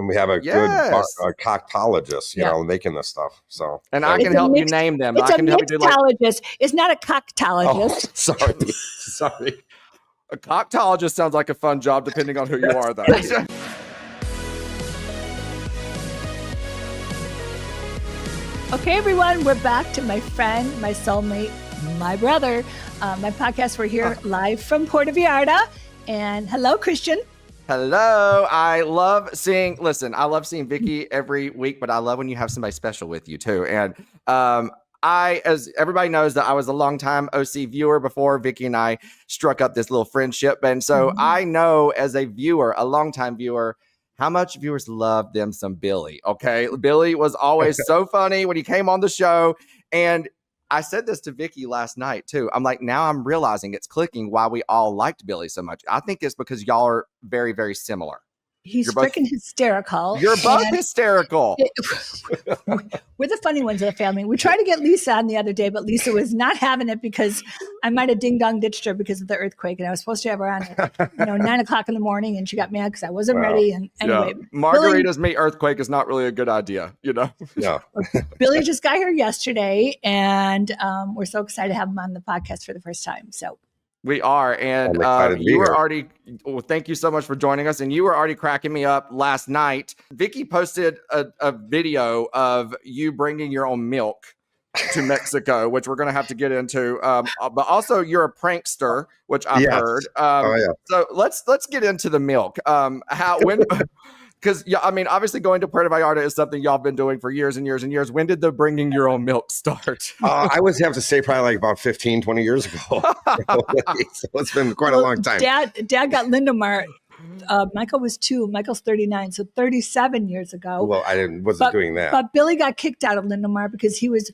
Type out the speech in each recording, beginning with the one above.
We have a good coctologist, you know, making this stuff. So, and I can help you name them. It's I can a help you do mixologist. It's not a coctologist. Oh, sorry. A coctologist sounds like a fun job, depending on who you are, though. Okay, everyone, we're back to my friend, my soulmate, my brother, my podcast. We're here live from Puerto Vallarta. And hello, Christian. Hello. I love seeing Vicki every week, but I love when you have somebody special with you too. And as everybody knows, that I was a longtime OC viewer before Vicki and I struck up this little friendship. And so I know as a viewer, a longtime viewer, how much viewers love them some Billy. Okay. Billy was always so funny when he came on the show. And I said this to Vicki last night too. I'm like, now I'm realizing it's clicking why we all liked Billy so much. I think it's because y'all are very, very similar. He's freaking hysterical. You're both hysterical. We're the funny ones of the family. We tried to get Lisa on the other day, but Lisa was not having it because I might have ding-dong ditched her because of the earthquake. And I was supposed to have her on at 9 o'clock in the morning, and she got mad because I wasn't ready. And anyway. Margaritas meet earthquake is not really a good idea, you know? Yeah. Billy just got here yesterday, and we're so excited to have him on the podcast for the first time. So. We are, and you were already. Well, thank you so much for joining us. And you were already cracking me up last night. Vicki posted a video of you bringing your own milk to Mexico, which we're going to have to get into. But also, you're a prankster, which I've heard. So let's get into the milk. Because, I mean, obviously going to Puerto Vallarta is something y'all been doing for years and years and years. When did the bringing your own milk start? I would have to say probably like about 15, 20 years ago. So it's been quite a long time. Dad got Lindemar. Michael was 2. Michael's 39. So 37 years ago. Well, wasn't doing that. But Billy got kicked out of Lindemar because he was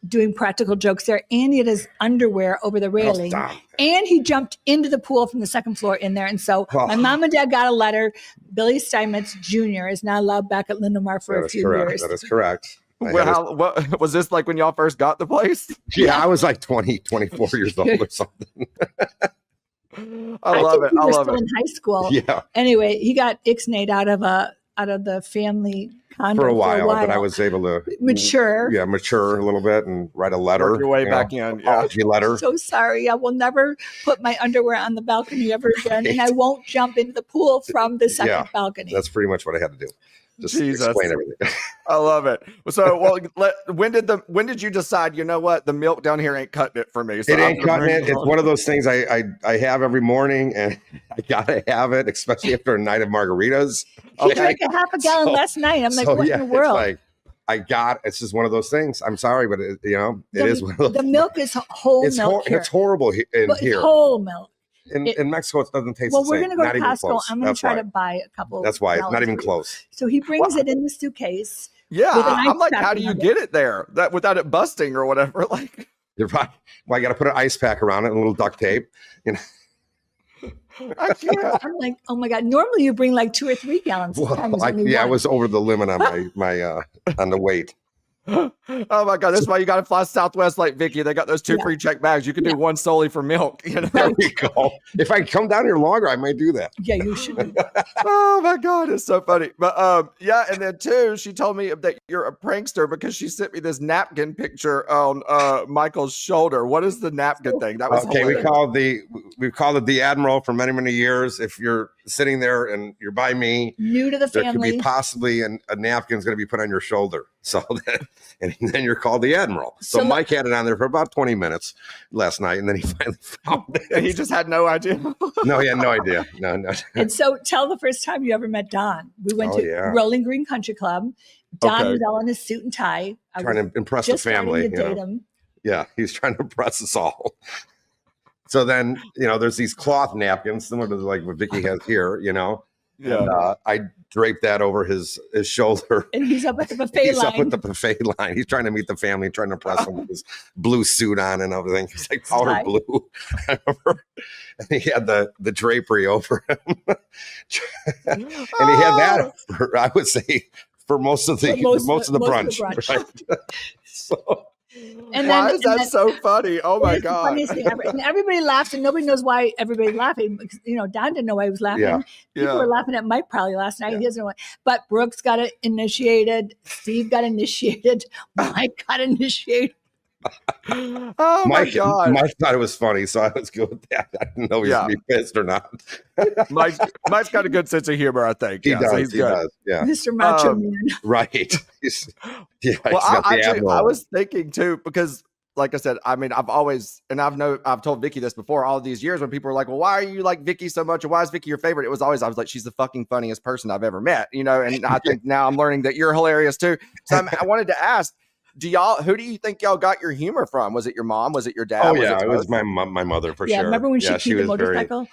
doing practical jokes there, and he had his underwear over the railing, and he jumped into the pool from the second floor in there. And so my mom and dad got a letter. Billy Steinmetz Jr. is not allowed back at Lindemar for a few years. That is correct. What was this like when y'all first got the place? Yeah, I was like 24 years old or something. I love it. I love it. In high school. Yeah. Anyway, he got ixnayed out of the family condo for a while, but I was able to mature a little bit and write a letter. Work your way back in. Apology letter. I'm so sorry. I will never put my underwear on the balcony ever again, and I won't jump into the pool from the second balcony. That's pretty much what I had to do. Just explain everything. I love it. So, when did you decide, you know what, the milk down here ain't cutting it for me? So it ain't cutting it. It's one of those things I have every morning, and I gotta have it, especially after a night of margaritas. He drank a half a gallon last night. I'm like, what in the world? It's like, it's just one of those things. I'm sorry, but it is one of those. The milk is whole milk. It's horrible here. It's whole milk. In Mexico, it doesn't taste the same. Well, we're going to go to Costco. I'm going to try to buy a couple. That's why. It's not even close. So he brings it in the suitcase. Yeah. I'm like, how do you get it there without it busting or whatever? Like, you're right. Well, I got to put an ice pack around it and a little duct tape. I can't. I'm like, oh my God. Normally you bring like 2 or 3 gallons. I was over the limit on my on the weight. Oh my God, that's why you got to fly Southwest like Vicki. They got those 2 free check bags. You can do one solely for milk. You know? There you go. If I come down here longer, I might do that. Yeah, you should. Oh my God, it's so funny. But and then too, she told me that you're a prankster because she sent me this napkin picture on Michael's shoulder. What is the napkin thing? That was hilarious. We've called it the Admiral for many, many years. If you're sitting there and you're by me, new to the family, there could be possibly a napkin's going to be put on your shoulder. So and then you're called the Admiral. So Mike had it on there for about 20 minutes last night, and then he finally found it. And he just had no idea. No, he had no idea. No. And so tell the first time you ever met Don. We went to Rolling Green Country Club. Don was all in his suit and tie. Trying to impress the family. Date him. Yeah, he's trying to impress us all. So then, there's these cloth napkins, similar to like what Vicki has here, Yeah. And, I draped that over his shoulder. And he's up at the buffet line. He's up at the buffet line. He's trying to meet the family, trying to impress them with his blue suit on and everything. It's like powder blue. I remember. And he had the drapery over him. And he had that, I would say, for most of the brunch. Right? So And Why is that so funny? Oh my it's the God. funniest thing ever. And everybody laughs, and nobody knows why everybody's laughing. Because, Don didn't know why he was laughing. Yeah. People were laughing at Mike probably last night. He doesn't know why. But Brooks got it initiated. Steve got initiated. Mike got initiated. Oh my God. Mike thought it was funny, so I was good with that. I didn't know he was going to be pissed or not. Mike's got a good sense of humor, I think. He does. So he's good. Does. Yeah. Mr. Macho Man. Right. Well, I was thinking too, because like I said, I mean, I've always, and I've told Vicki this before, all of these years when people were like, well, why are you like Vicki so much? Or why is Vicki your favorite? It was always, I was like, she's the fucking funniest person I've ever met, and I think now I'm learning that you're hilarious too. So I wanted to ask, who do you think y'all got your humor from? Was it your mom? Was it your dad? Oh yeah, it was my mother for sure. Remember when she keyed the motorcycle?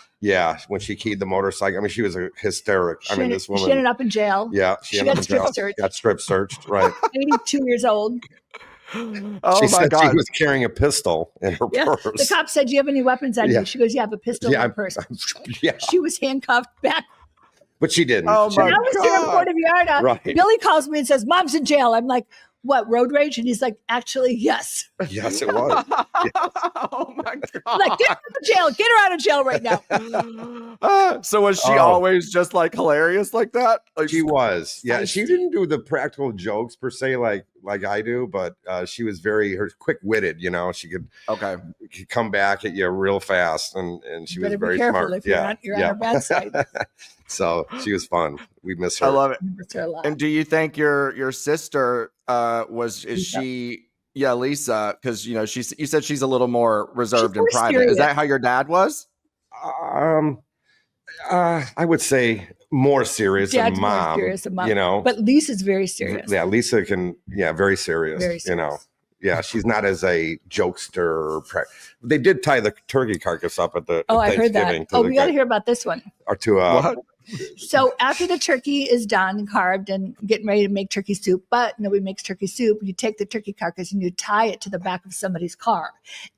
When she keyed the motorcycle. I mean, she was a hysteric. This woman. She ended up in jail. Yeah, she got strip searched. Right. 82 years old. Oh she my said God. she was carrying a pistol in her purse. The cop said, "Do you have any weapons on you?" She goes, "You have a pistol in her purse." She was handcuffed back. But she didn't. Oh my God. I was here in Puerto Vallarta. Right. Billy calls me and says, "Mom's in jail." I'm like, "What, road rage?" And he's like, "Actually, yes." Yes, it was. Oh my God. I'm like, get her out of jail. Get her out of jail right now. So was she always just like hilarious like that? Like, she was. Yeah, she didn't do the practical jokes per se like I do, but she was her quick-witted, She could come back at you real fast, and she was very smart. If you're on her bad side. So she was fun. We miss her. I love it. We miss her a lot. And do you think your sister she Lisa, because you said she's a little more reserved and private. Serious. Is that how your dad was? I would say more serious than mom. More serious than mom. But Lisa's very serious. Yeah, Lisa very serious. Very serious. Yeah, she's not as a jokester. They did tie the turkey carcass up at the I heard that. Oh, we got to hear about this one. Or to what? So after the turkey is done and carved and getting ready to make turkey soup, but nobody makes turkey soup, you take the turkey carcass and you tie it to the back of somebody's car.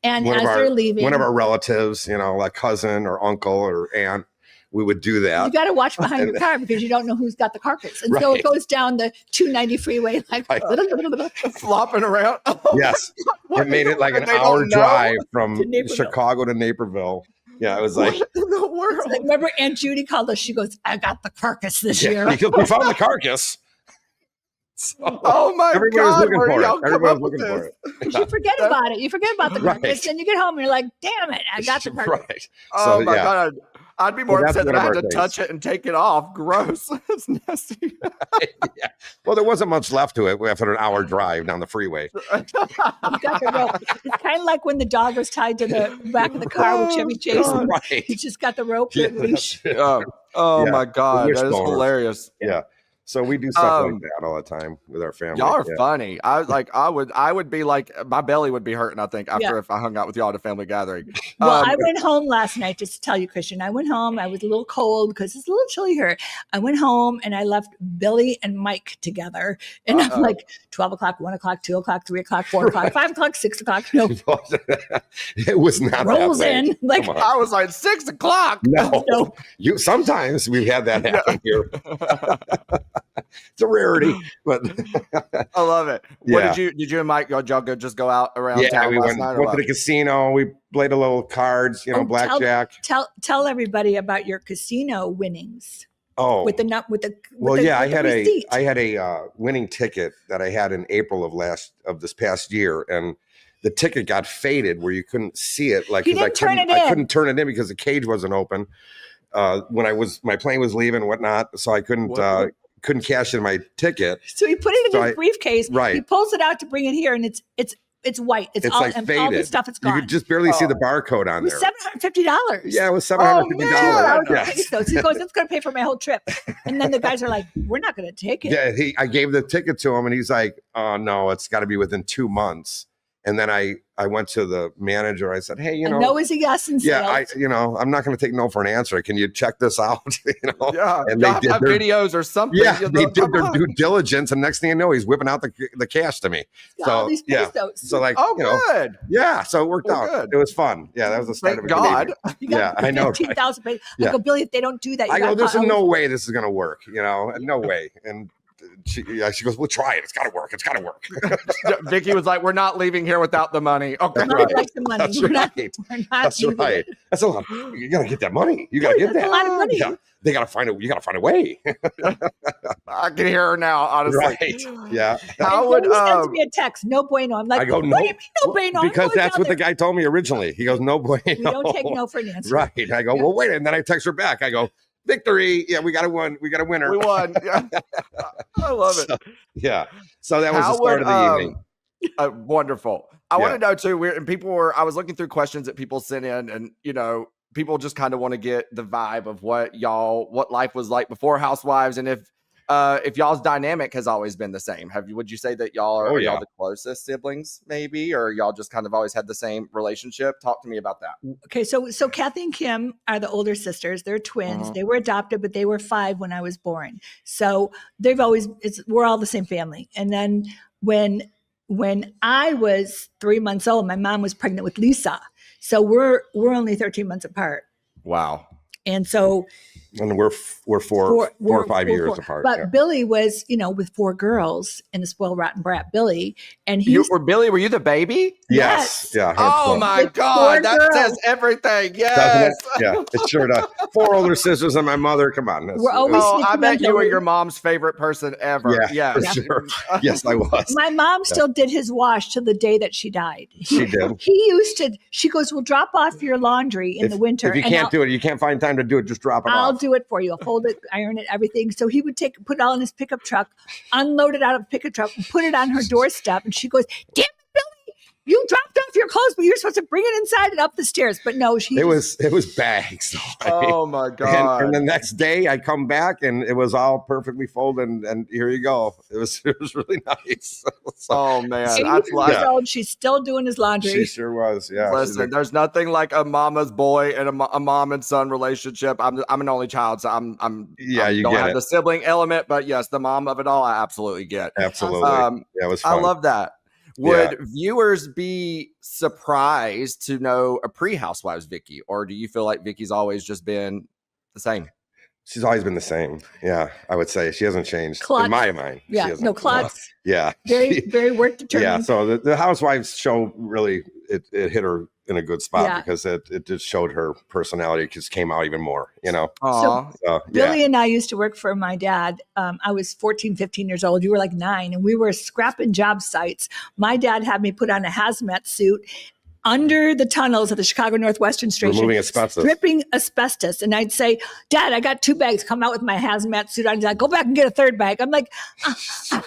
And they're leaving, one of our relatives, like cousin or uncle or aunt, we would do that. You got to watch behind your car because you don't know who's got the carcass. And so it goes down the 290 freeway like flopping around. Yes. It made it like an hour drive from Chicago to Naperville. Yeah, it was like, what in the world? Like, remember Aunt Judy called us? She goes, "I got the carcass this year." We found the carcass. So, oh my God! Everybody was looking for it. You forget about it. You forget about the carcass, and you get home and you're like, "Damn it, I got the carcass." Right. Oh my God! I'd be more upset that I had to touch it and take it off. Gross. It's nasty. Yeah. Well, there wasn't much left to it after an hour drive down the freeway. You got the rope. It's kind of like when the dog was tied to the back of the car with Chevy Chase. Right. He just got the rope and leash. My God. That is hilarious. Yeah. So we do stuff like that all the time with our family. Y'all are funny. I would be like, my belly would be hurting, I think, after if I hung out with y'all at a family gathering. Well, I went home last night, just to tell you, Christian. I went home. I was a little cold because it's a little chilly here. I went home and I left Billy and Mike together. And I'm like 12 o'clock, 1 o'clock, 2 o'clock, 3 o'clock, 4 o'clock, 5 o'clock, 6 o'clock. No. It was not rolls that in. Like I was like 6 o'clock. No. Sometimes we've had that happen here. It's a rarity, but I love it. What did you and Mike y'all just go out around town? We went to the casino. We played a little cards, blackjack. Tell everybody about your casino winnings. Oh, I had a winning ticket that I had in April of this past year, and the ticket got faded where you couldn't see it. Like I couldn't turn it in because the cage wasn't open when my plane was leaving and whatnot, so I couldn't cash in my ticket. So he put it in his briefcase. Right. He pulls it out to bring it here, and it's white. It's all, like faded. All the stuff is gone. You could just barely see the barricode on there. It was $750. Yeah, it was $750. Yes. So he goes, "It's going to pay for my whole trip." And then the guys are like, "We're not going to take it." Yeah, I gave the ticket to him, and he's like, "Oh no, it's got to be within 2 months." And then I went to the manager. I said, "Hey, no is a yes in sales. I'm not going to take no for an answer. Can you check this out?" Yeah, and they did have videos or something. Yeah, they did their due diligence, and next thing you know, he's whipping out the cash to me. So good. Yeah, so it worked out. Good. It was fun. Yeah, that was the start Thank of God. Yeah, I know. 15,000. I go, Billy, if they don't do that, I go, there's no way this is going to work. No way. And she goes, we'll try it. It's got to work. It's got to work. Vicki was like, we're not leaving here without the money. Okay. We're not like the money. That's We're not- right. we're not That's leaving right. it. That's a lot. You got to get that money. You got to get That's that. a lot of money. Yeah. They got to find it. You got to find a way. I can hear her now, honestly. Right. Yeah. How And would he sends me a text, no bueno. I'm like, I go, what do no. you mean no bueno? I'm Because going that's down what the there. guy told me originally. He goes, no bueno. We don't take no for an answer. Right. I go, well, wait. And then I text her back. I go, victory. Yeah, we got a win. We got a winner. we won. Yeah. I love it. Yeah. So that was How the start would, of the evening. Wonderful. I want Yeah. to know too. I was looking through questions that people sent in, and people just kind of want to get the vibe of what life was like before Housewives, and if y'all's dynamic has always been the same. Would you say that y'all are y'all the closest siblings, maybe, or y'all just kind of always had the same relationship? Talk to me about that. Okay, so Kathy and Kim are the older sisters. They're twins. They were adopted, but they were 5 when I was born. So we're all the same family. And then when I was 3 months old, my mom was pregnant with Lisa. So we're only 13 months apart. Wow. And so And we're 4 or 5 years apart. But yeah. Billy was, with 4 girls and a spoiled rotten brat, Billy. And Billy, were you the baby? Yes. Yeah. Oh my With God. 4 That girls. says everything. Doesn't Yes. it? Yeah, it sure does. 4 older sisters and my mother. Come on. We're always Oh, I bet you were sentimental. your mom's favorite person ever. Yeah, for sure. Yes, I was. My mom still did his wash till the day that she died. She did. She goes, well, drop off your laundry in the winter. If you can't do it, you can't find time to do it, just drop it I'll off. do it for you. I'll fold it, iron it, everything. So he would put it all in his pickup truck, unload it out of the pickup truck, and put it on her doorstep. And she goes, damn it, Billy, you dropped off your clothes, but you're supposed to bring it inside and up the stairs. But no, It was bags. Oh my God. And the next day I come back and it was all perfectly folded and here you go. It was really nice. Oh man. 80 That's years like, old, she's still doing his laundry. She sure was. Yeah. listen, there's nothing like a mama's boy and a mom and son relationship. I'm an only child, so you don't get have it. the sibling element, but yes, the mom of it all, I absolutely get. Absolutely. Yeah, it was I fun. love that. Would viewers be surprised to know a pre-Housewives Vicki, or do you feel like Vicki's always just been the same? She's always been the same. Yeah, I would say she hasn't changed Klutz. in my mind. She Yeah, hasn't. no, Klutz. Yeah. Very, very work determined. Yeah, so the Housewives show really it hit her in a good spot Yeah. because it just showed her personality just came out even more, Aw. So, Billy and I used to work for my dad. I was 14, 15 years old. You were like 9, and we were scrapping job sites. My dad had me put on a hazmat suit under the tunnels of the Chicago Northwestern Station, removing asbestos. stripping asbestos. And I'd say, Dad, I got 2 bags. Come out with my hazmat suit on. He's like, go back and get a 3rd bag. I'm like, I'm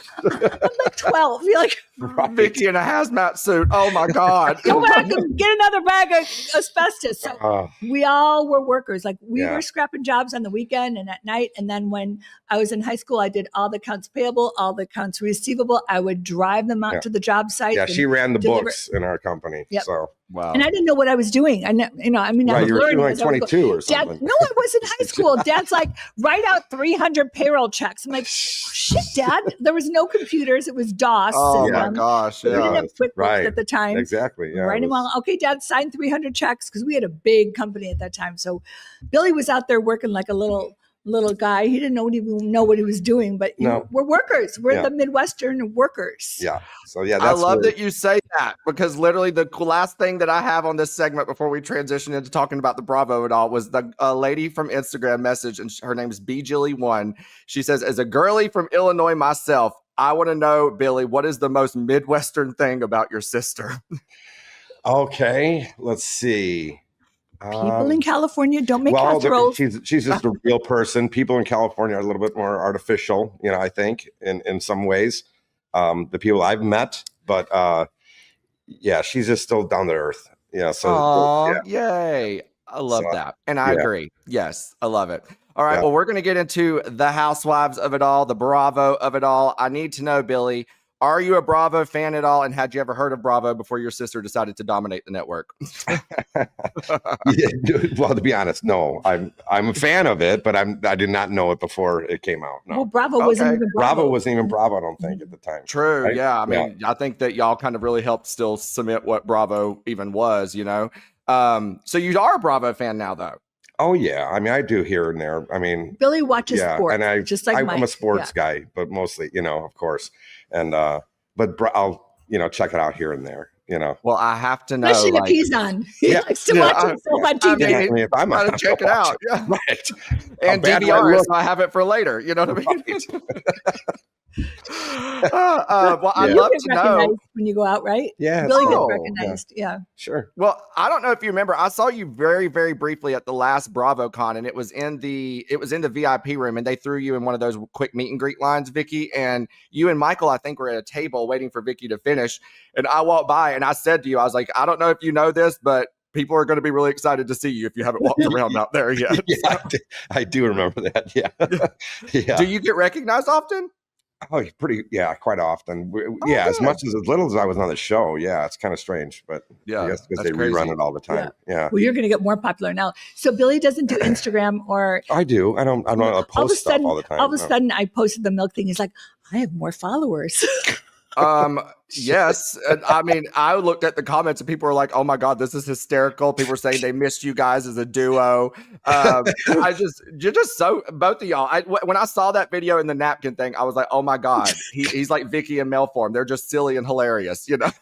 like 12. You're like, Right. Vicki in a hazmat suit. Oh my God. go back and get another bag of asbestos. So Oh, we all were workers. Like we Yeah. were scrapping jobs on the weekend and at night. And then when I was in high school, I did all the accounts payable, all the accounts receivable. I would drive them out Yeah. to the job site. yeah, and she ran the deliver- books in our company. Yep. So Wow. And I didn't know what I was doing. I was right, you were learning. like as I was going. 22 or Dad, something. no, I was in high school. Dad's like, write out 300 payroll checks. I'm like, shit, Dad. There was no computers. It was DOS. Oh and, my gosh. We didn't Yeah. have QuickBooks Right. at the time. Exactly. Yeah. Write it them was- all. Okay, Dad, sign 300 checks because we had a big company at that time. So Billy was out there working like a little guy. He didn't even know what he was doing, but No. we're workers. We're Yeah. the Midwestern workers. Yeah. So yeah, I that's love where- that you say that because literally the last thing that I have on this segment before we transition into talking about the Bravo at all was the lady from Instagram message, and her name is BJilly1. She says, as a girly from Illinois myself, I want to know, Billy, what is the most Midwestern thing about your sister? Okay, let's see. People in California don't make Well, casseroles. she's just a real person. People in California are a little bit more artificial, I think, in some ways. The people I've met, but yeah, she's just still down to earth. Yeah. So Aw, yeah. yay. I love So, that. And I yeah. agree. Yes, I love it. All right. Yeah. Well, we're going to get into the Housewives of it all, the Bravo of it all. I need to know, Billy, are you a Bravo fan at all? And had you ever heard of Bravo before your sister decided to dominate the network? Yeah, well, to be honest, no. I'm a fan of it, but I did not know it before it came out. No. Well, Bravo wasn't Okay. even Bravo wasn't even Bravo, I don't think, at the time. True. Right? Yeah. I mean, I think that y'all kind of really helped still cement what Bravo even was, So you are a Bravo fan now, though. Oh yeah, I mean I do here and there. I mean, Billy watches sports, and just like Mike. I'm a sports guy, but mostly, of course. And but I'll check it out here and there. Well, I have to know, especially if he's on. He likes to watch himself on TV. I mean, if I'm on, check it out, right? And DVR, so I have it for later. You know what I mean? Right. Well, I'd love to know when you go out, right? Yeah, Billy gets recognized. Yeah, sure. Well, I don't know if you remember, I saw you very, very briefly at the last BravoCon, and it was in the VIP room, and they threw you in one of those quick meet and greet lines, Vicki, and you and Michael, I think, were at a table waiting for Vicki to finish, and I walked by, and I said to you, I was like, I don't know if you know this, but people are going to be really excited to see you if you haven't walked around out there yet. Yeah, I do remember that. Yeah. Do you get recognized often? Oh, quite often. As much as little as I was on the show. Yeah, it's kind of strange, but I guess because they rerun it all the time. Yeah. Well, you're going to get more popular now. So Billy doesn't do Instagram or. I do. I don't post stuff all the time. All of a sudden, I posted the milk thing. He's like, I have more followers. Yes. I mean, I looked at the comments and people were like, oh my God, this is hysterical. People were saying they missed you guys as a duo. You're just so, both of y'all. When I saw that video in the napkin thing, I was like, oh my God, he's like Vicki in male form. They're just silly and hilarious, We just want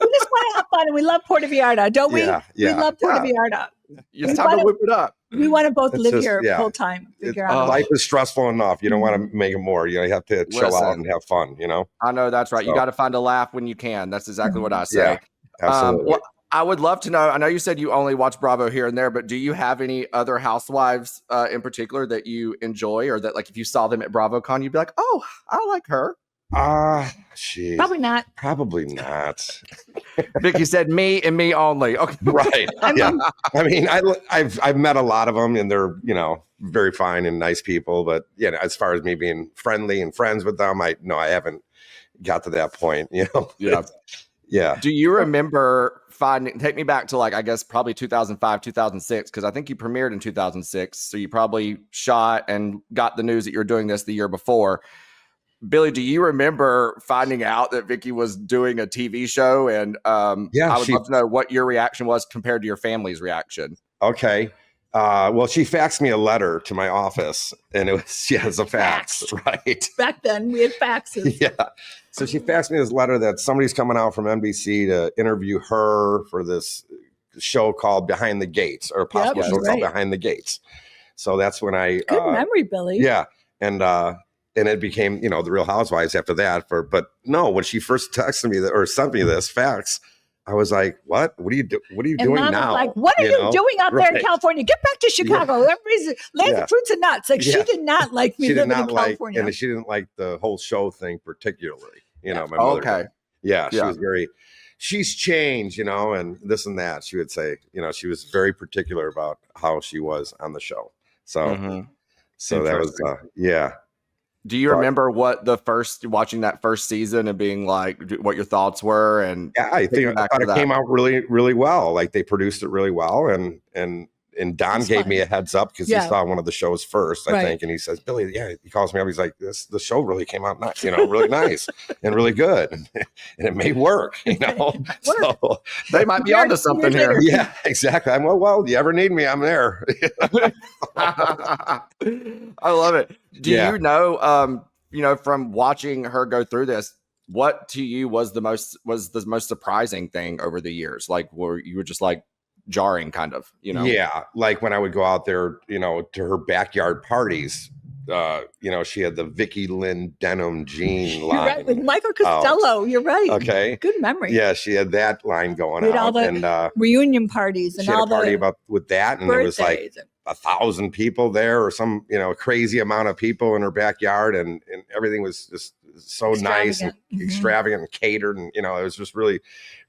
to have fun, and we love Puerto Vallarta, don't we? Yeah. We love Puerto Vallarta. It's time to whip it up. We want to both live here full time. Life is stressful enough. You don't want to make it more. You have to chill out and have fun. I know that's right. So. You got to find a laugh when you can. That's exactly what I say. Yeah, absolutely. Well, I would love to know. I know you said you only watch Bravo here and there, but do you have any other housewives in particular that you enjoy, or that, like, if you saw them at BravoCon, you'd be like, "Oh, I like her." Probably not. Probably not. Vicki said me and me only. Okay. Right. Yeah. I mean, I've met a lot of them, and they're, very fine and nice people. But, as far as me being friendly and friends with them, I haven't got to that point, Yeah. Yeah. Do you remember take me back to, like, I guess probably 2005, 2006, because I think you premiered in 2006. So you probably shot and got the news that you were doing this the year before. Billy, do you remember finding out that Vicki was doing a TV show? And I would love to know what your reaction was compared to your family's reaction. Okay. Well, she faxed me a letter to my office, and it was a fax, right? Back then, we had faxes. Yeah. So she faxed me this letter that somebody's coming out from NBC to interview her for this show called Behind the Gates, or a possible show called Behind the Gates. So that's when I... Good memory, Billy. Yeah. And it became, the Real Housewives after that. But no, when she first texted me or sent me this fax, I was like, "What? What are you doing now?" Like, "What are you doing out there in California? Get back to Chicago. Everybody's land of fruits and nuts." Like, she did not like me living in California, and she didn't like the whole show thing particularly. My mother. Okay. Yeah, she was very. She's changed, and this and that. She would say, she was very particular about how she was on the show. So, so that was, Do you remember watching that first season and being like, what your thoughts were? And I thought it came out really, really well. Like, they produced it really well. And Don gave me a heads up because he saw one of the shows first, I think. And he says, "Billy, he calls me up. He's like, the show really came out nice, really nice and really good. And it may work, So they might be onto something here. Yeah, exactly. I'm well, you ever need me, I'm there. I love it. Do you know, from watching her go through this, what to you was the most surprising thing over the years? Like, where you were just like, jarring kind of, Yeah. Like when I would go out there, to her backyard parties, she had the Vicki Lynn denim jean line. You're right, with Michael Costello. You're right. Okay. Good memory. Yeah. She had that line going out. All the and reunion parties and she had all a party the with that. And birthdays. It was like 1,000 people there, or some, crazy amount of people in her backyard. And everything was just so nice and extravagant and catered. And, it was just really,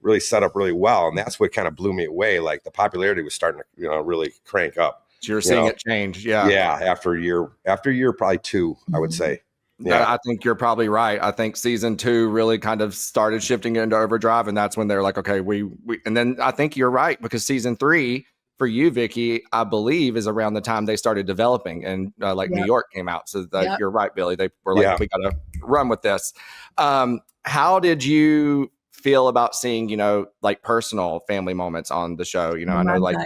really set up really well. And that's what kind of blew me away. Like, the popularity was starting to, really crank up. So you're seeing it change. Yeah. Yeah. After a year, probably two, I would say. Yeah. I think you're probably right. I think season 2 really kind of started shifting into overdrive. And that's when they're like, okay, we and then I think you're right, because season 3 for you, Vicki, I believe is around the time they started developing, and New York came out. So you're right, Billy. They were like, we got to run with this. How did you feel about seeing, like personal family moments on the show? I know like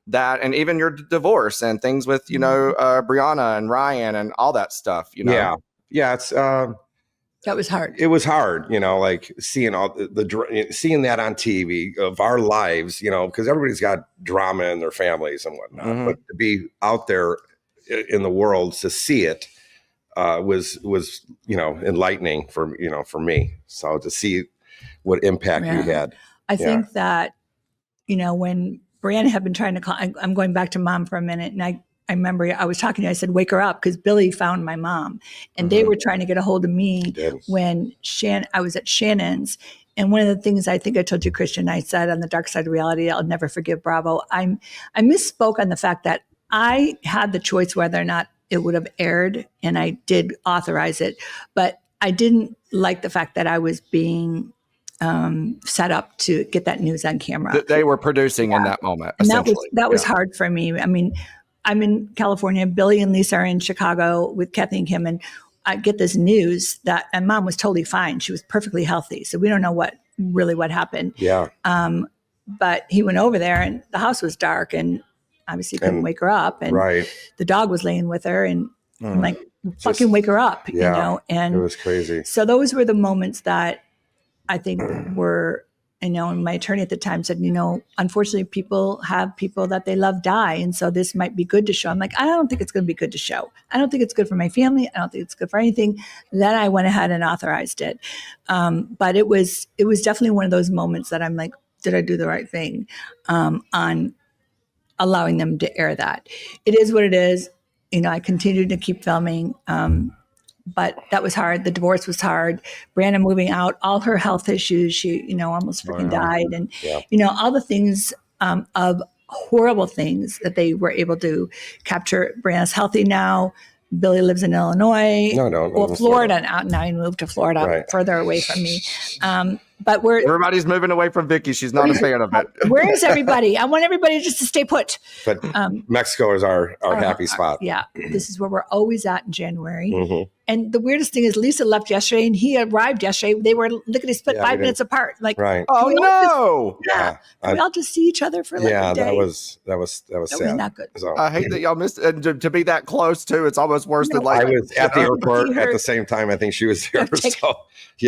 that, and even your divorce and things with, Brianna and Ryan and all that stuff, Yeah. It's, that was hard. It was hard, like seeing all seeing that on TV of our lives, because everybody's got drama in their families and whatnot. Mm-hmm. But to be out there in the world to see it was enlightening for me. So to see what impact you had. I think that when Brianna had been trying to call, I'm going back to mom for a minute, and I remember I was talking to you, I said, wake her up, because Billy found my mom. And they were trying to get a hold of me when I was at Shannon's. And one of the things I think I told you, Christian, I said on the Dark Side of Reality, I'll never forgive Bravo. I misspoke on the fact that I had the choice whether or not it would have aired, and I did authorize it. But I didn't like the fact that I was being set up to get that news on camera. That they were producing in that moment. And that was hard for me. I mean, I'm in California. Billy and Lisa are in Chicago with Kathy and Kim, and I get this news that my mom was totally fine. She was perfectly healthy. So we don't know what happened. Yeah. But he went over there, and the house was dark, and obviously couldn't wake her up. And the dog was laying with her, and I'm like, fucking wake her up, and it was crazy. So those were the moments that I think were, and my attorney at the time said, unfortunately people have people that they love die. And so this might be good to show. I'm like, I don't think it's going to be good to show. I don't think it's good for my family. I don't think it's good for anything. Then I went ahead and authorized it. But it was definitely one of those moments that I'm like, did I do the right thing on allowing them to air that? It is what it is. I continued to keep filming. But that was hard. The divorce was hard. Brianna moving out, all her health issues. She, almost freaking died. And, all the things of horrible things that they were able to capture. Brianna's healthy now. Billy lives in Illinois. Well, Florida. Now he moved to Florida, further away from me. But everybody's moving away from Vicki. She's not a fan of it. Where is everybody? I want everybody just to stay put. But Mexico is our happy spot. Yeah. This is where we're always at in January. Mm-hmm. And the weirdest thing is Lisa left yesterday and he arrived yesterday. They were lickety split 5 minutes apart. Like, oh no. Can we all just see each other for a day? That was sad. Was not good. So, I hate that y'all missed it. And to be that close too, it's almost worse than like I was at the airport at the same time. I think she was there. So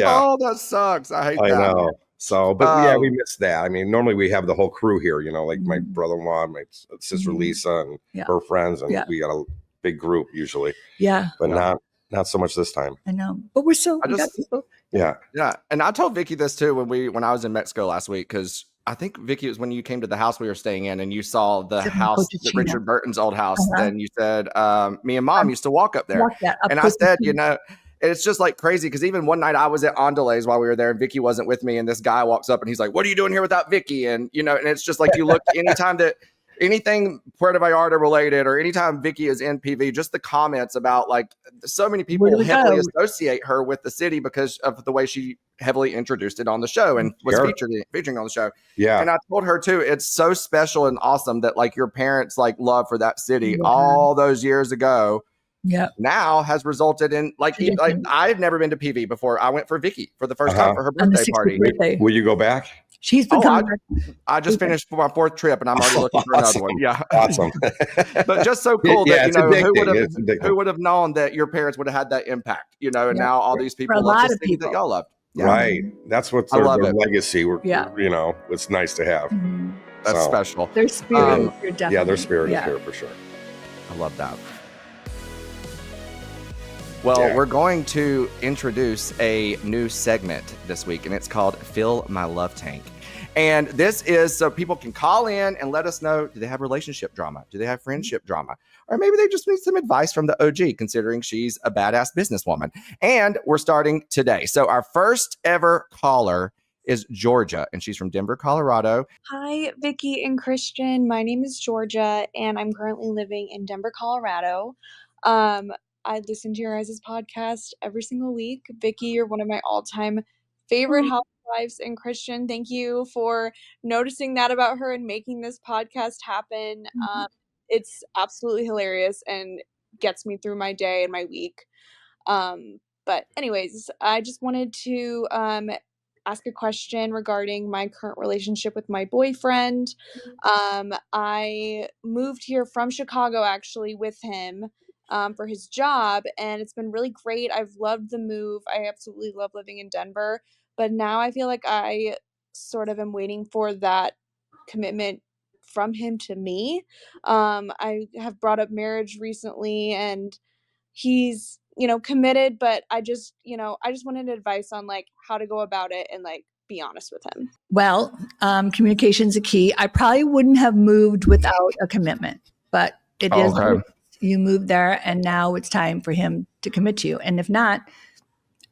Oh, that sucks. I hate that. I know. So, but we missed that. I mean, normally we have the whole crew here, like my brother-in-law, my sister Lisa, and her friends, and we got a big group usually. Yeah. But not so much this time. I know. But we got people. Yeah. Yeah. And I told Vicki this too when I was in Mexico last week, because I think Vicki, it was when you came to the house we were staying in and you saw the house, Richard Burton's old house. And you said, me and mom used to walk up there. And I said, it's just like crazy, because even one night I was at Andale's while we were there and Vicki wasn't with me, and this guy walks up and he's like, what are you doing here without Vicki? And and it's just like, you look anytime that anything Puerto Vallarta related or anytime Vicki is in PV, just the comments about like so many people heavily associate her with the city because of the way she heavily introduced it on the show and was featuring on the show. Yeah. And I told her too, it's so special and awesome that like your parents like love for that city all those years ago. Yeah. Now has resulted in like I've never been to PV before. I went for Vicki for the first time for her birthday party. Will you go back? She's been coming back. I just finished my 4th trip and I'm already looking for another one. Yeah. Awesome. But just so cool that, who would have known that your parents would have had that impact, and now all these people love the city that y'all love. Yeah. Right. That's what their legacy, it's nice to have. Mm-hmm. That's special. Their spirit. Their spirit is here for sure. I love that. Well, we're going to introduce a new segment this week, and it's called Fill My Love Tank. And this is so people can call in and let us know, do they have relationship drama? Do they have friendship drama? Or maybe they just need some advice from the OG, considering she's a badass businesswoman. And we're starting today. So our first ever caller is Georgia, and she's from Denver, Colorado. Hi, Vicki and Christian. My name is Georgia, and I'm currently living in Denver, Colorado. I listen to your guys' podcast every single week. Vicki, you're one of my all-time favorite housewives, and Christian, thank you for noticing that about her and making this podcast happen. It's absolutely hilarious and gets me through my day and my week. But anyways, I just wanted to ask a question regarding my current relationship with my boyfriend. I moved here from Chicago actually with him for his job, and it's been really great. I've loved the move. I absolutely love living in Denver, but now I feel like I sort of am waiting for that commitment from him to me. I have brought up marriage recently, and he's, committed, but I just wanted advice on like how to go about it and like be honest with him. Well, communication's a key. I probably wouldn't have moved without a commitment, but it is. Okay. You moved there, and now it's time for him to commit to you. And if not,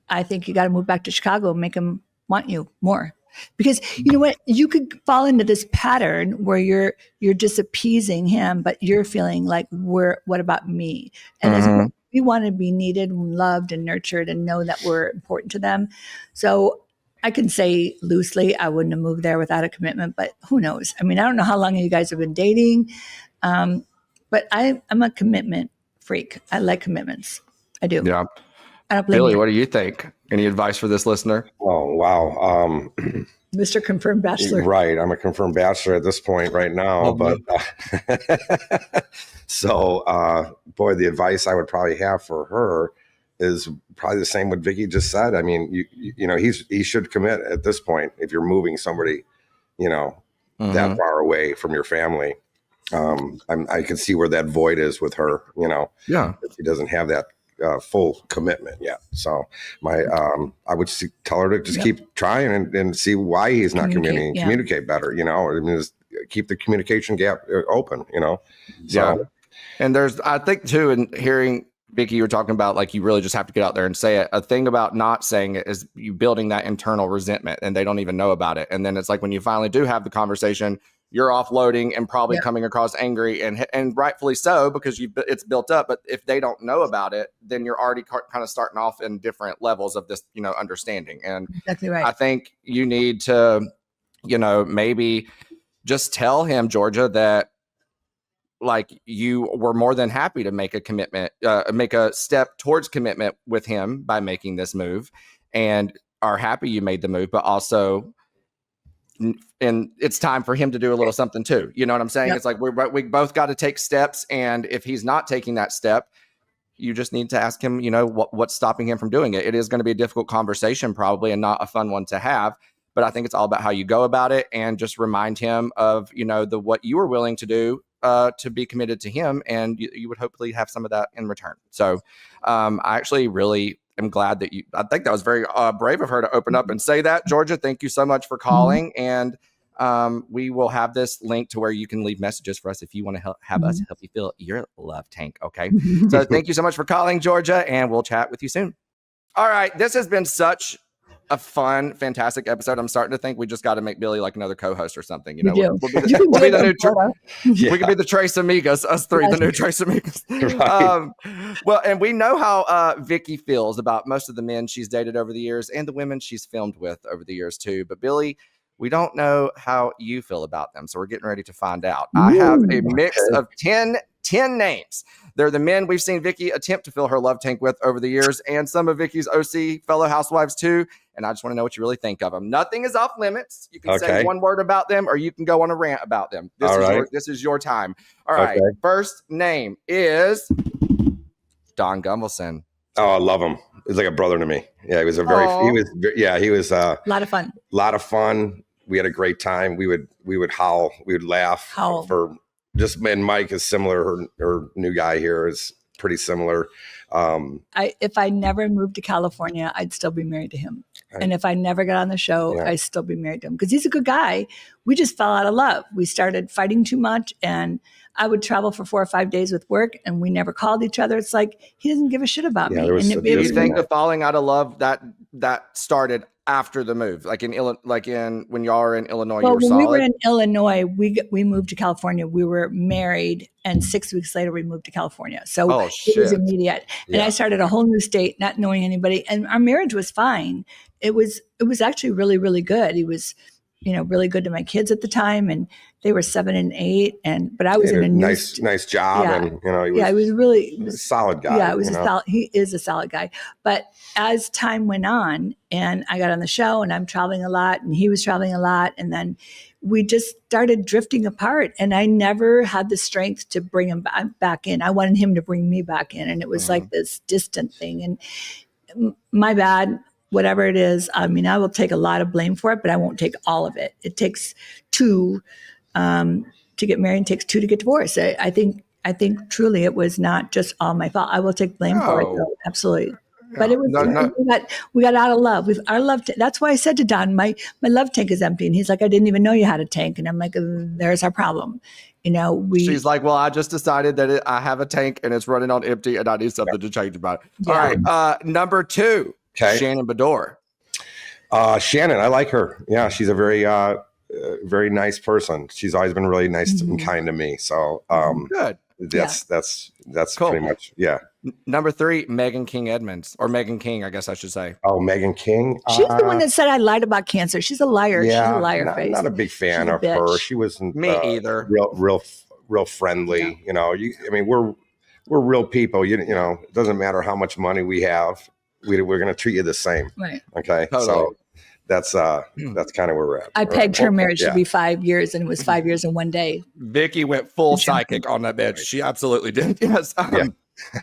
I think you got to move back to Chicago and make him want you more. Because you know what, you could fall into this pattern where you're just appeasing him, but you're feeling like, what about me? And as we want to be needed and loved and nurtured and know that we're important to them. So I can say loosely, I wouldn't have moved there without a commitment, but who knows? I mean, I don't know how long you guys have been dating. But I'm a commitment freak. I like commitments. I do. Yeah. I don't blame Billy, you. what do you think? Any advice for this listener? Oh, wow. Mr. Confirmed Bachelor. Right. I'm a confirmed bachelor at this point right now. But boy, the advice I would probably have for her is probably the same what Vicki just said. I mean, he should commit at this point if you're moving somebody, that far away from your family. I can see where that void is with her, Yeah. if she doesn't have that full commitment yet. So I would tell her to just keep trying and see why he's not communicating, communicate better, I mean, just keep the communication gap open, So, yeah. And I think too, in hearing Vicki, you were talking about like, you really just have to get out there and say it. A thing about not saying it is you building that internal resentment and they don't even know about it. And then it's like, when you finally do have the conversation, you're offloading and probably coming across angry and rightfully so, because it's built up. But if they don't know about it, then you're already kind of starting off in different levels of this, understanding. And exactly right. I think you need to, maybe just tell him, Georgia, that like you were more than happy to make a commitment, make a step towards commitment with him by making this move, and are happy you made the move, but also, and it's time for him to do a little something too. You know what I'm saying? Yep. It's like we both got to take steps. And if he's not taking that step, you just need to ask him, what's stopping him from doing it. It is going to be a difficult conversation probably, and not a fun one to have. But I think it's all about how you go about it, and just remind him of, what you were willing to do to be committed to him. And you would hopefully have some of that in return. So I actually really am glad that I think that was very brave of her to open up and say that. Georgia, thank you so much for calling. And we will have this link to where you can leave messages for us if you want to have us help you fill your love tank. Okay. So thank you so much for calling, Georgia, and we'll chat with you soon. All right. This has been such a fun, fantastic episode. I'm starting to think we just got to make Billy like another co-host or something. We'll be the new we can be the Tres Amigos, us three, the new Tres Amigos. Right. Well, and we know how Vicki feels about most of the men she's dated over the years and the women she's filmed with over the years too. But Billy, we don't know how you feel about them, so we're getting ready to find out. I have a mix of 10 names. They're the men we've seen Vicki attempt to fill her love tank with over the years, and some of Vicki's OC fellow housewives too. And I just want to know what you really think of them. Nothing is off limits. You can say one word about them, or you can go on a rant about them. This is your time. All right. First name is Don Gunvalson. Oh, I love him. He's like a brother to me. Yeah, he was a lot of fun. We had a great time. We would howl. We would laugh. And Mike is similar. Her new guy here is pretty similar. If I never moved to California, I'd still be married to him. And if I never got on the show, I'd still be married to him, because he's a good guy. We just fell out of love. We started fighting too much, and I would travel for 4 or 5 days with work, and we never called each other. It's like he doesn't give a shit about me. Do you think the falling out of love that started after the move, like when y'all were in Illinois? Well, you were when solid? we were in Illinois, we moved to California. We were married, and 6 weeks later we moved to California. So it was immediate. And I started a whole new state, not knowing anybody, and our marriage was fine. It was actually really, really good. He was, really good to my kids at the time, and they were 7 and 8, but I was in a nice job, Yeah. and you know, he was a solid guy. Yeah, it was he is a solid guy. But as time went on, and I got on the show, and I'm traveling a lot, and he was traveling a lot, and then we just started drifting apart, and I never had the strength to bring him back in. I wanted him to bring me back in, and it was like this distant thing. And my bad. Whatever it is, I mean, I will take a lot of blame for it, but I won't take all of it. It takes 2 to get married, and takes 2 to get divorced. I think truly it was not just all my fault. I will take blame for it, though, absolutely. But it was we got out of love. Our love. That's why I said to Don, my love tank is empty, and he's like, I didn't even know you had a tank, and I'm like, there's our problem. You know, she's like, well, I just decided that I have a tank and it's running on empty, and I need something to change about it. Yeah. All right, number 2. Okay. Shannon Bedore. Shannon, I like her. Yeah, she's a very nice person. She's always been really nice and kind to me. So good. That's cool. Pretty much, yeah. Number 3, Megan King Edmonds, or Megan King, I guess I should say. Oh, Megan King. She's the one that said I lied about cancer. She's a liar. Yeah, she's a liar face. Not a big fan of her. She wasn't me either. Real friendly. Yeah. You know, I mean, we're real people. You know, it doesn't matter how much money we have. We're going to treat you the same. Right. Okay. Totally. So that's kind of where we're at. I pegged her marriage to be 5 years, and it was 5 years in one day. Vicki went full psychic on that bitch. She absolutely did. Yes.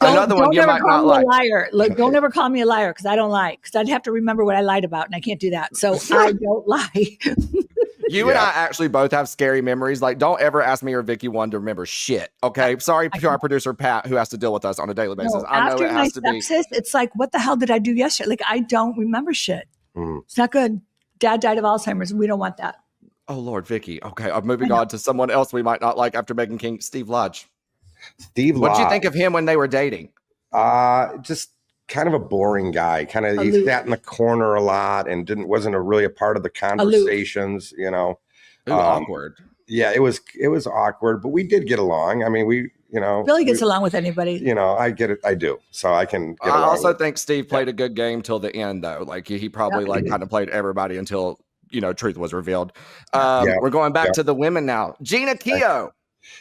Another one you might not like. Liar. Look, don't ever call me a liar, because I don't lie. Because I'd have to remember what I lied about, and I can't do that. So I don't lie. You and I actually both have scary memories. Like, don't ever ask me or Vicki one to remember shit. Okay. Sorry to our producer, Pat, who has to deal with us on a daily basis. I know it has to be. It's like, what the hell did I do yesterday? Like, I don't remember shit. It's not good. Dad died of Alzheimer's. We don't want that. Oh, Lord, Vicki. Okay. I'm moving on to someone else we might not like after Megan King, Steve Lodge. What did you think of him when they were dating? Just kind of a boring guy. Kind of he sat in the corner a lot and wasn't really a part of the conversations. You know, awkward. Yeah, it was awkward, but we did get along. I mean, Billy gets along with anybody. You know, I get it. I do. So I can get along. I also think Steve played a good game till the end, though. Like he probably kind of played everybody until truth was revealed. We're going back to the women now. Gina Keogh.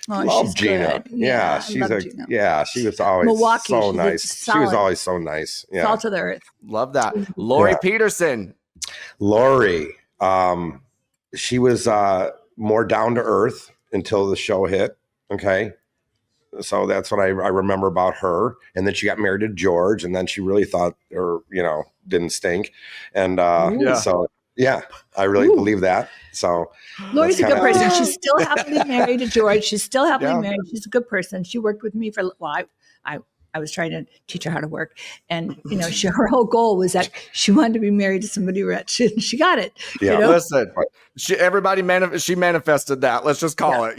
Oh, love Gina. Good. Yeah, she was always Milwaukee, so nice. She was always so nice. Yeah. Salt of the earth. Love that. Lori Peterson. Lori, she was more down to earth until the show hit. Okay. So that's what I remember about her. And then she got married to George, and then she really thought didn't stink. And so yeah, I really believe that. So Lori's a good person. She's still happily married to George. She's still happily married. She's a good person. She worked with me I was trying to teach her how to work, and her whole goal was that she wanted to be married to somebody rich, and she got it. Yeah, listen, she manifested that. Let's just call it.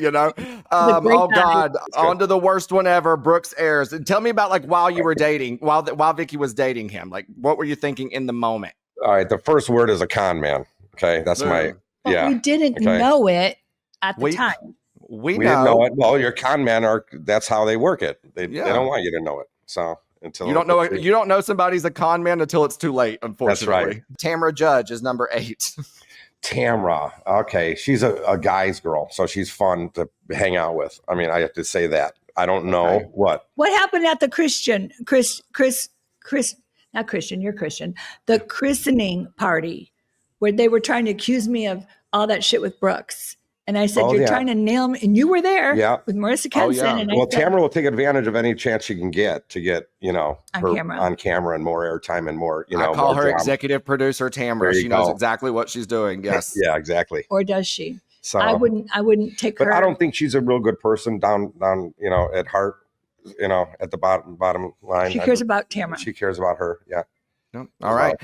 Oh God, on to the worst one ever, Brooks Ayers. And tell me about while you were dating, while Vicki was dating him, what were you thinking in the moment? All right, the first word is a con man. Okay, that's But we didn't know it at the time. We didn't know it. Well, your con men that's how they work it. They don't want you to know it. So until you don't know somebody's a con man until it's too late, unfortunately. That's right. Tamra Judge is number 8. Tamra. Okay. She's a guy's girl, so she's fun to hang out with. I mean, I have to say that. I don't know what happened at the not Christian, you're Christian, the christening party where they were trying to accuse me of all that shit with Brooks. And I said, you're trying to nail me. And you were there with Marissa Kenson. And Tamara will take advantage of any chance she can get to get, her camera. On camera and more airtime and more, I call her executive producer Tamara. She knows exactly what she's doing. Yes. Yeah, exactly. Or does she? So I wouldn't take her. But I don't think she's a real good person down, at heart, at the bottom line. She cares about Tamara. She cares about her. Yeah. All right.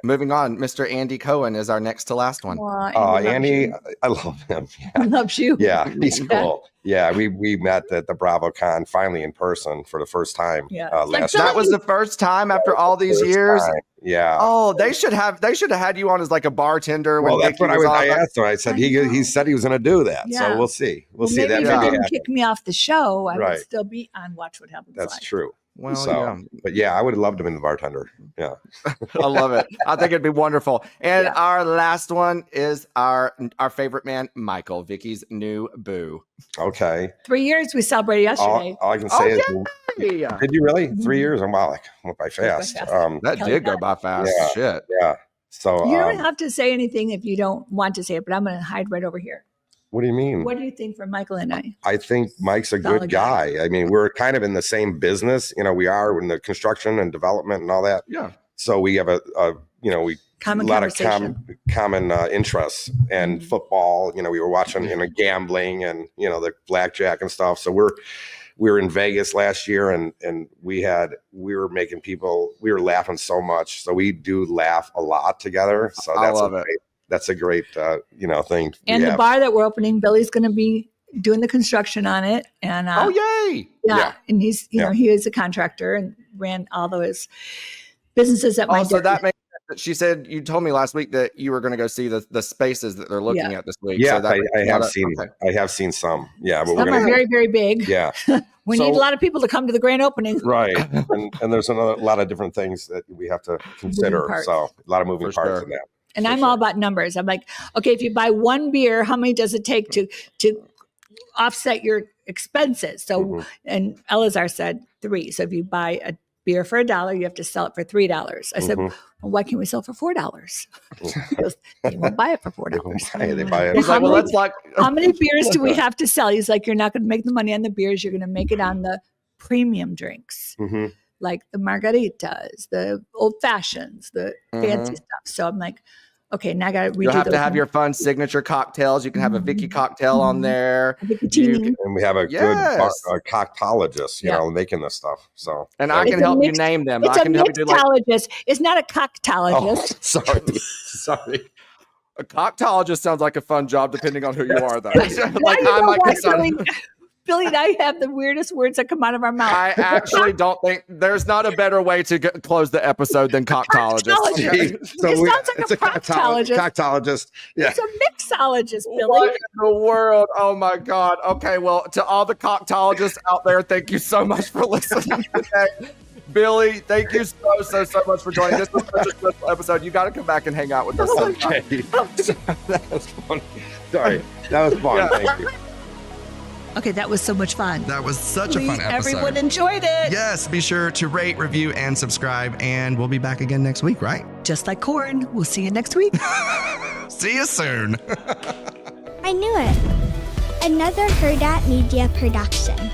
Moving on. Mr. Andy Cohen is our next to last one. Andy, I love him. Yeah. He loves you. Yeah, he's cool. Yeah, we met at the BravoCon finally in person for the first time. Last that was the first time after all these years. Time. Yeah. Oh, they should have had you on as like a bartender. Well, that's what I asked him. I said he said he was going to do that. Yeah. So we'll see. We'll see. Maybe if he didn't kick me off the show, I would still be on Watch What Happens. That's true. Well, So, yeah. but yeah, I would have loved him in the bartender. Yeah. I love it. I think it'd be wonderful. And Yeah. our last one is our favorite man, Michael, Vicki's new boo. Okay. 3 years we celebrated yesterday. All I can say is, Yeah. did you really? 3 years? Oh, wow, like went by fast. That did go by fast. Yeah. Shit. Yeah. So You don't have to say anything if you don't want to say it, but I'm going to hide right over here. what do you mean? What do you think for Michael and I? I think Mike's a Solid good guy. I mean, we're kind of in the same business. We are in the construction and development and all that. Yeah. So we have a Common a lot of conversation. common interests and Mm-hmm. football. We were watching gambling and the blackjack and stuff. So we were in Vegas last year and we were laughing so much. So we do laugh a lot together. So I love it. That's a great thing. And the bar that we're opening, Billy's going to be doing the construction on it. And Oh, yay. yeah, and he's he is a contractor and ran all those businesses at my So that makes sense. She said, you told me last week that you were going to go see the spaces that they're looking at this week. Yeah, so I have seen some. Yeah, but some are very, very big. Yeah. We need a lot of people to come to the grand opening. Right. And there's a lot of different things that we have to consider. So a lot of moving parts in that. And I'm all about numbers. I'm like, okay, if you buy one beer, how many does it take to offset your expenses? So, and Elazar said 3. So if you buy a beer for $1, you have to sell it for $3. I said, well, why can't we sell it for $4? He goes, they won't buy it for $4. They buy it. He's like, well, that's like How many beers do we have to sell? He's like, you're not going to make the money on the beers. You're going to make it on the premium drinks. Like the margaritas, the old fashions, the fancy stuff. So I'm like, okay, now I got to redo. You have to have your fun signature cocktails. You can have a Vicki cocktail on there. And we have a good coctologist, making this stuff. So and I can help you name them. It's I can help you do mixologist. It's not a coctologist. Sorry. A coctologist sounds like a fun job, depending on who you are, though. Billy and I have the weirdest words that come out of our mouth. I actually don't think there's not a better way to close the episode than coctologist. It sounds like a proctologist. Coctologist. Yeah. It's a mixologist, Billy. What in the world? Oh my God. Okay, well, to all the coctologists out there, thank you so much for listening today. Billy, thank you so much for joining us. This was such a special episode. You got to come back and hang out with us sometime. Okay. That was fun. Sorry. That was fun. Thank you. Okay, that was so much fun. That was such a fun episode. Everyone enjoyed it. Yes, be sure to rate, review, and subscribe, and we'll be back again next week, right? Just like corn. We'll see you next week. See you soon. I knew it. Another Herdat Media production.